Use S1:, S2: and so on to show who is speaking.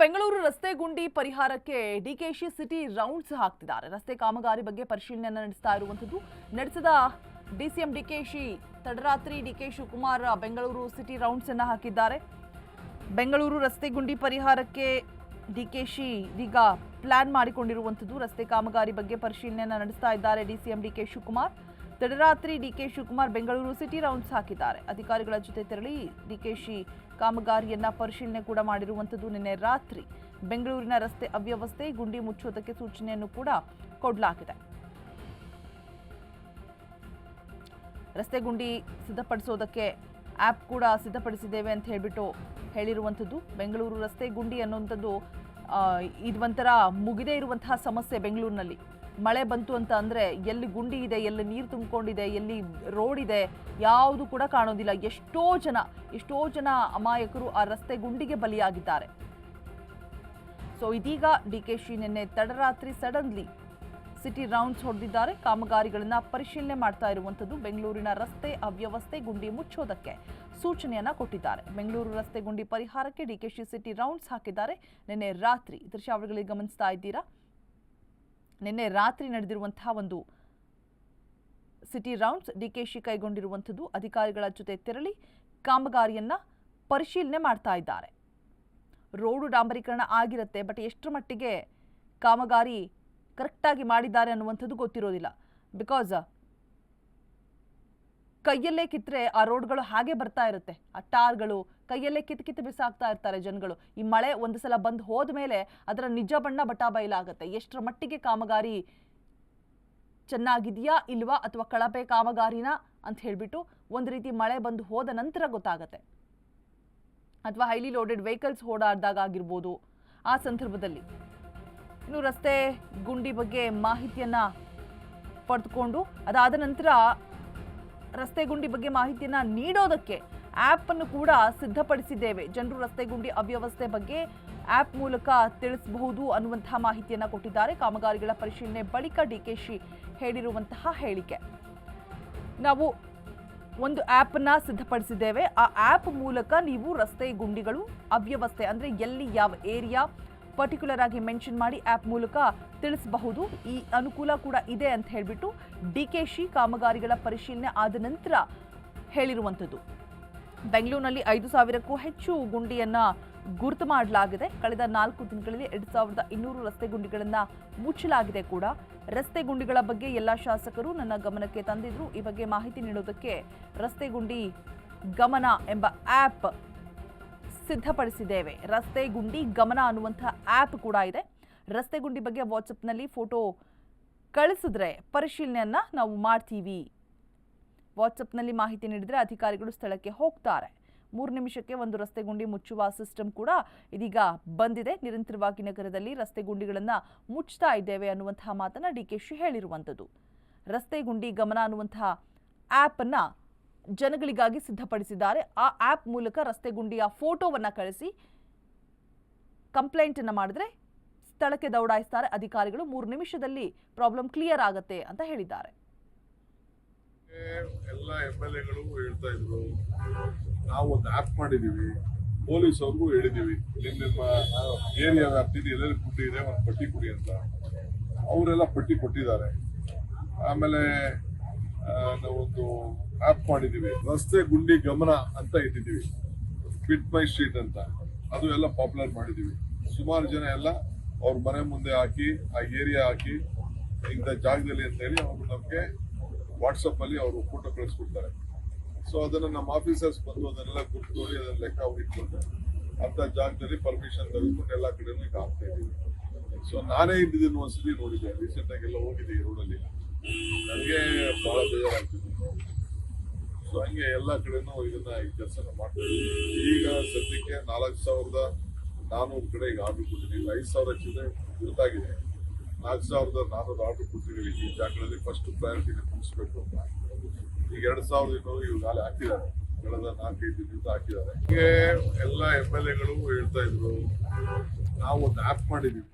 S1: ಬೆಂಗಳೂರು ರಸ್ತೆ ಗುಂಡಿ ಪರಿಹಾರಕ್ಕೆ ಡಿಕೆಶಿ ಸಿಟಿ ರೌಂಡ್ಸ್ ಹಾಕ್ತಿದ್ದಾರೆ. ರಸ್ತೆ ಕಾಮಗಾರಿ ಬಗ್ಗೆ ಪರಿಶೀಲನೆಯನ್ನು ನಡೆಸ್ತಾ ಇರುವಂತದ್ದು. ನಡೆಸಿದ ಡಿಸಿಎಂ ಡಿಕೆಶಿ ತಡರಾತ್ರಿ DK Shivakumar Bengaluru city rounds ಅನ್ನು ಹಾಕಿದ್ದಾರೆ. ಬೆಂಗಳೂರು ರಸ್ತೆ ಗುಂಡಿ ಪರಿಹಾರಕ್ಕೆ ಡಿಕೆಶಿ ಈಗ ಪ್ಲಾನ್ ಮಾಡಿಕೊಂಡಿರುವಂತದ್ದು. ರಸ್ತೆ ಕಾಮಗಾರಿ ಬಗ್ಗೆ ಪರಿಶೀಲನೆಯನ್ನು ನಡೆಸ್ತಾ ಇದ್ದಾರೆ ಡಿಸಿಎಂ ಡಿಕೆ ಶಿವಕುಮಾರ್. ತಡರಾತ್ರಿ DK Shivakumar Bengaluru city rounds ಹಾಕಿದ್ದಾರೆ. ಅಧಿಕಾರಿಗಳ ಜೊತೆ ತೆರಳಿ ಡಿಕೆಶಿ ಕಾಮಗಾರಿಯನ್ನ ಪರಿಶೀಲನೆ ಕೂಡ ಮಾಡಿರುವಂತದ್ದು. ನಿನ್ನೆ ರಾತ್ರಿ ಬೆಂಗಳೂರಿನ ರಸ್ತೆ ಅವ್ಯವಸ್ಥೆ ಗುಂಡಿ ಮುಚ್ಚೋದಕ್ಕೆ ಸೂಚನೆಯನ್ನು ಕೂಡ ಕೊಡಲಾಗಿದೆ. ರಸ್ತೆ ಗುಂಡಿ ಸಿದ್ಧಪಡಿಸೋದಕ್ಕೆ ಆಪ್ ಕೂಡ ಸಿದ್ಧಪಡಿಸಿದ್ದೇವೆ ಅಂತ ಹೇಳಿರುವಂತದ್ದು. ಬೆಂಗಳೂರು ರಸ್ತೆ ಗುಂಡಿ ಅನ್ನುವಂಥದ್ದು ಇದು ಒಂಥರ ಮುಗಿದೇ ಇರುವಂತಹ ಸಮಸ್ಯೆ ಬೆಂಗಳೂರಿನಲ್ಲಿ. ಮಳೆ ಬಂತು ಅಂತ ಅಂದರೆ ಎಲ್ಲಿ ಗುಂಡಿ ಇದೆ, ಎಲ್ಲಿ ನೀರು ತುಂಬಿಕೊಂಡಿದೆ, ಎಲ್ಲಿ ರೋಡ್ ಇದೆ, ಯಾವುದು ಕೂಡ ಕಾಣೋದಿಲ್ಲ. ಎಷ್ಟೋ ಜನ ಅಮಾಯಕರು ಆ ರಸ್ತೆ ಗುಂಡಿಗೆ ಬಲಿಯಾಗಿದ್ದಾರೆ. ಸೊ ಇದೀಗ ಡಿಕೆಶಿ ನಿನ್ನೆ ತಡರಾತ್ರಿ ಸಡನ್ಲಿ ಸಿಟಿ ರೌಂಡ್ಸ್ ಹೊಡೆದಿದ್ದಾರೆ. ಕಾಮಗಾರಿಗಳನ್ನ ಪರಿಶೀಲನೆ ಮಾಡ್ತಾ ಇರುವಂಥದ್ದು. ಬೆಂಗಳೂರಿನ ರಸ್ತೆ ಅವ್ಯವಸ್ಥೆ ಗುಂಡಿ ಮುಚ್ಚೋದಕ್ಕೆ ಸೂಚನೆಯನ್ನ ಕೊಟ್ಟಿದ್ದಾರೆ. ಬೆಂಗಳೂರು ರಸ್ತೆ ಗುಂಡಿ ಪರಿಹಾರಕ್ಕೆ ಡಿಕೆಶಿ ಸಿಟಿ ರೌಂಡ್ಸ್ ಹಾಕಿದ್ದಾರೆ. ನಿನ್ನೆ ರಾತ್ರಿ ದೃಶ್ಯಾವಳಿಗಳಿಗೆ ಗಮನಿಸ್ತಾ ಇದ್ದೀರಾ. ನಿನ್ನೆ ರಾತ್ರಿ ನಡೆದಿರುವಂತಹ ಒಂದು ಸಿಟಿ ರೌಂಡ್ಸ್ ಡಿಕೆಶಿ ಕೈಗೊಂಡಿರುವಂಥದ್ದು. ಅಧಿಕಾರಿಗಳ ಜೊತೆ ತೆರಳಿ ಕಾಮಗಾರಿಯನ್ನ ಪರಿಶೀಲನೆ ಮಾಡ್ತಾ ಇದ್ದಾರೆ. ರೋಡು ಡಾಂಬರೀಕರಣ ಆಗಿರುತ್ತೆ, ಬಟ್ ಎಷ್ಟರ ಮಟ್ಟಿಗೆ ಕಾಮಗಾರಿ ಕರೆಕ್ಟಾಗಿ ಮಾಡಿದ್ದಾರೆ ಅನ್ನುವಂಥದ್ದು ಗೊತ್ತಿರೋದಿಲ್ಲ. ಬಿಕಾಸ್ ಕೈಯಲ್ಲೇ ಕಿತ್ತರೆ ಆ ರೋಡ್ಗಳು ಹಾಗೆ ಬರ್ತಾ ಇರುತ್ತೆ. ಆ ಟಾರ್ಗಳು ಕೈಯಲ್ಲೇ ಕಿತ್ತು ಬಿಸಾಕ್ತಾ ಇರ್ತಾರೆ ಜನಗಳು. ಈ ಮಳೆ ಒಂದು ಸಲ ಬಂದು ಹೋದ ಮೇಲೆ ಅದರ ನಿಜ ಬಣ್ಣ ಬಟಾಬೈಲಾಗುತ್ತೆ. ಎಷ್ಟರ ಮಟ್ಟಿಗೆ ಕಾಮಗಾರಿ ಚೆನ್ನಾಗಿದೆಯಾ ಇಲ್ವಾ ಅಥವಾ ಕಳಪೆ ಕಾಮಗಾರಿನ ಅಂತ ಹೇಳಿಬಿಟ್ಟು ಒಂದು ರೀತಿ ಮಳೆ ಬಂದು ಹೋದ ನಂತರ ಗೊತ್ತಾಗತ್ತೆ. ಅಥವಾ ಹೈಲಿ ಲೋಡೆಡ್ ವೆಹಿಕಲ್ಸ್ ಓಡಾಡಿದಾಗ ಆಗಿರ್ಬೋದು. ಆ ಸಂದರ್ಭದಲ್ಲಿ ಇನ್ನು ರಸ್ತೆ ಗುಂಡಿ ಬಗ್ಗೆ ಮಾಹಿತಿಯನ್ನ ಪಡೆದುಕೊಂಡು ಅದಾದ ನಂತರ ರಸ್ತೆ ಗುಂಡಿ ಬಗ್ಗೆ ಮಾಹಿತಿಯನ್ನ ನೀಡೋದಕ್ಕೆ ಆಪ್ ಅನ್ನು ಕೂಡ ಸಿದ್ಧಪಡಿಸಿದ್ದೇವೆ. ಜನರು ರಸ್ತೆ ಗುಂಡಿ ಅವ್ಯವಸ್ಥೆ ಬಗ್ಗೆ ಆಪ್ ಮೂಲಕ ತಿಳಿಸಬಹುದು ಅನ್ನುವಂತಹ ಮಾಹಿತಿಯನ್ನ ಕೊಟ್ಟಿದ್ದಾರೆ. ಕಾಮಗಾರಿಗಳ ಪರಿಶೀಲನೆ ಬಳಿಕ ಡಿಕೆಶಿ ಹೇಳಿರುವಂತಹ ಹೇಳಿಕೆ. ನಾವು ಒಂದು ಆಪ್ ಅನ್ನ ಸಿದ್ಧಪಡಿಸಿದ್ದೇವೆ. ಆ ಆಪ್ ಮೂಲಕ ನೀವು ರಸ್ತೆ ಗುಂಡಿಗಳು ಅವ್ಯವಸ್ಥೆ ಅಂದ್ರೆ ಎಲ್ಲಿ ಯಾವ ಏರಿಯಾ ಪರ್ಟಿಕ್ಯುಲರ್ ಆಗಿ ಮೆನ್ಷನ್ ಮಾಡಿ ಆಪ್ ಮೂಲಕ ತಿಳಿಸಬಹುದು. ಈ ಅನುಕೂಲ ಕೂಡ ಇದೆ ಅಂತ ಹೇಳಿಬಿಟ್ಟು ಡಿಕೆಶಿ ಕಾಮಗಾರಿಗಳ ಪರಿಶೀಲನೆ ಆದ ನಂತರ ಹೇಳಿರುವಂಥದ್ದು. ಬೆಂಗಳೂರಿನಲ್ಲಿ 5,000ಕ್ಕೂ ಹೆಚ್ಚು ಗುಂಡಿಯನ್ನ ಗುರುತು ಮಾಡಲಾಗಿದೆ. ಕಳೆದ 4 ದಿನಗಳಲ್ಲಿ 2,200 ರಸ್ತೆ ಗುಂಡಿಗಳನ್ನ ಮುಚ್ಚಲಾಗಿದೆ ಕೂಡ. ರಸ್ತೆ ಗುಂಡಿಗಳ ಬಗ್ಗೆ ಎಲ್ಲ ಶಾಸಕರು ನನ್ನ ಗಮನಕ್ಕೆ ತಂದಿದ್ರು. ಈ ಬಗ್ಗೆ ಮಾಹಿತಿ ನೀಡೋದಕ್ಕೆ ರಸ್ತೆ ಗುಂಡಿ ಗಮನ ಎಂಬ ಆಪ್ ಸಿದ್ಧಪಡಿಸಿದ್ದೇವೆ. ರಸ್ತೆ ಗುಂಡಿ ಗಮನ ಅನ್ನುವಂತಹ ಆಪ್ ಕೂಡ ಇದೆ. ರಸ್ತೆ ಗುಂಡಿ ಬಗ್ಗೆ ವಾಟ್ಸಪ್ನಲ್ಲಿ ಫೋಟೋ ಕಳಿಸಿದ್ರೆ ಪರಿಶೀಲನೆಯನ್ನ ನಾವು ಮಾಡ್ತೀವಿ. ವಾಟ್ಸಪ್ನಲ್ಲಿ ಮಾಹಿತಿ ನೀಡಿದ್ರೆ ಅಧಿಕಾರಿಗಳು ಸ್ಥಳಕ್ಕೆ ಹೋಗ್ತಾರೆ. 3 ನಿಮಿಷಕ್ಕೆ ಒಂದು ರಸ್ತೆ ಗುಂಡಿ ಮುಚ್ಚುವ ಸಿಸ್ಟಮ್ ಕೂಡ ಇದೀಗ ಬಂದಿದೆ. ನಿರಂತರವಾಗಿ ನಗರದಲ್ಲಿ ರಸ್ತೆ ಗುಂಡಿಗಳನ್ನ ಮುಚ್ತಾ ಇದ್ದೇವೆ ಅನ್ನುವಂತಹ ಮಾತನ್ನ ಡಿಕೆಶಿ ಹೇಳಿರುವಂಥದ್ದು. ರಸ್ತೆ ಗುಂಡಿ ಗಮನ ಅನ್ನುವಂತಹ ಆಪ್ ಅನ್ನ ಜನಗಳಿಗಾಗಿ ಸಿದ್ಧಪಡಿಸಿದ್ದಾರೆ. ಆ ಆಪ್ ಮೂಲಕ ರಸ್ತೆ ಗುಂಡಿಯ ಫೋಟೋವನ್ನ ಕಳಿಸಿ ಕಂಪ್ಲೇಂಟ್ ಅನ್ನ ಮಾಡಿದ್ರೆ ಸ್ಥಳಕ್ಕೆ ದೌಡಾಯಿಸ್ತಾರೆ ಅಧಿಕಾರಿಗಳು. 3 ನಿಮಿಷದಲ್ಲಿ ಪ್ರಾಬ್ಲಮ್ ಕ್ಲಿಯರ್ ಆಗುತ್ತೆ ಅಂತ ಹೇಳಿದ್ದಾರೆ.
S2: ಎಲ್ಲ MLAಗಳು ಹೇಳ್ತಾ ಇದ್ರು, ನಾವು ಒಂದು ಆಪ್ ಮಾಡಿದೀವಿ, ಪೊಲೀಸ್ ಅವ್ರಿಗೂ ಹೇಳಿದೀವಿ, ನಿಮ್ಮ ಏರಿಯಾ ವ್ಯಾಪ್ತಿಯಲ್ಲಿ ಎಲ್ಲೆಲ್ಲಿ ಗುಂಡಿ ಇದೆ ಒಂದು ಪಟ್ಟಿ ಕೊಡಿ ಅಂತ. ಅವರೆಲ್ಲ ಪಟ್ಟಿ ಕೊಟ್ಟಿದ್ದಾರೆ. ಆಮೇಲೆ ನಾವೊಂದು ಆಪ್ ಮಾಡಿದೀವಿ, ರಸ್ತೆ ಗುಂಡಿ ಗಮನ ಅಂತ ಇಟ್ಟಿದ್ದೀವಿ, ಫಿಟ್ ಮೈ ಸ್ಟ್ರೀಟ್ ಅಂತ. ಅದು ಎಲ್ಲ ಪಾಪ್ಯುಲರ್ ಮಾಡಿದೀವಿ. ಸುಮಾರು ಜನ ಎಲ್ಲ ಅವ್ರ ಮನೆ ಮುಂದೆ ಹಾಕಿ, ಆ ಏರಿಯಾ ಹಾಕಿ, ಇಂಥ ಜಾಗದಲ್ಲಿ ಅಂತ ಹೇಳಿ ಅವರು ನಮಗೆ ವಾಟ್ಸಪ್ ಅಲ್ಲಿ ಅವರು ಫೋಟೋ ಕಳಿಸ್ಕೊಡ್ತಾರೆ. ಸೊ ಅದನ್ನ ನಮ್ಮ ಆಫೀಸರ್ಸ್ ಬಂದು ಅದನ್ನೆಲ್ಲ ಗುರ್ತು ನೋಡಿ ಅದನ್ನ ಲೆಕ್ಕ ಇಟ್ಕೊಂಡು ಅಂತ ಜಾಗದಲ್ಲಿ ಪರ್ಮಿಷನ್ ತೆಗೆದುಕೊಂಡು ಎಲ್ಲ ಕಡೆನೂ ಈಗ ಹಾಕ್ತಾ ಇದ್ದೀವಿ. ಸೊ ನಾನೇ ಇದ್ದಿದ್ದನ್ನು ಒಂದ್ಸತಿ ನೋಡಿದ್ದೆ, ರೀಸೆಂಟ್ ಆಗಿ ಎಲ್ಲ ಹೋಗಿದ್ದೆ ಈ ರೋಡಲ್ಲಿ. ನನಗೆ ಬಹಳ ಬೇಜಾರಾಗ್ತಿತ್ತು. ಸೊ ಹಂಗೆ ಎಲ್ಲ ಕಡೆನೂ ಇದನ್ನ ಈ ಕೆಲಸನ ಮಾಡ್ತಾ ಇದ್ದೀವಿ. ಈಗ ಸದ್ಯಕ್ಕೆ 4,400 ಕಡೆ ಈಗ ಆರ್ಡರ್ ಕೊಟ್ಟಿದ್ದೀವಿ. 5,000 ಚಿಲ್ಲರೆ ಗುರುತಾಗಿದೆ. 4,400 ಆರ್ಡರ್ ಕೊಟ್ಟಿದ್ದೀವಿ. ಈ ಜಾಗಗಳಲ್ಲಿ ಫಸ್ಟ್ ಪ್ರಯಾರಿಟಿ ಮುಗಿಸ್ಬೇಕು ಅಂತ. ಈಗ 2,200 ಇವಾಗಲೇ ಹಾಕಿದ್ದಾರೆ. ಕಳೆದ 4-5 ದಿನದಿಂದ ಹಾಕಿದ್ದಾರೆ. ಹೀಗೆ ಎಲ್ಲ MLAಗಳು ಹೇಳ್ತಾ ಇದ್ರು, ನಾವು ಒಂದು ಆಪ್ ಮಾಡಿದ್ದೀವಿ.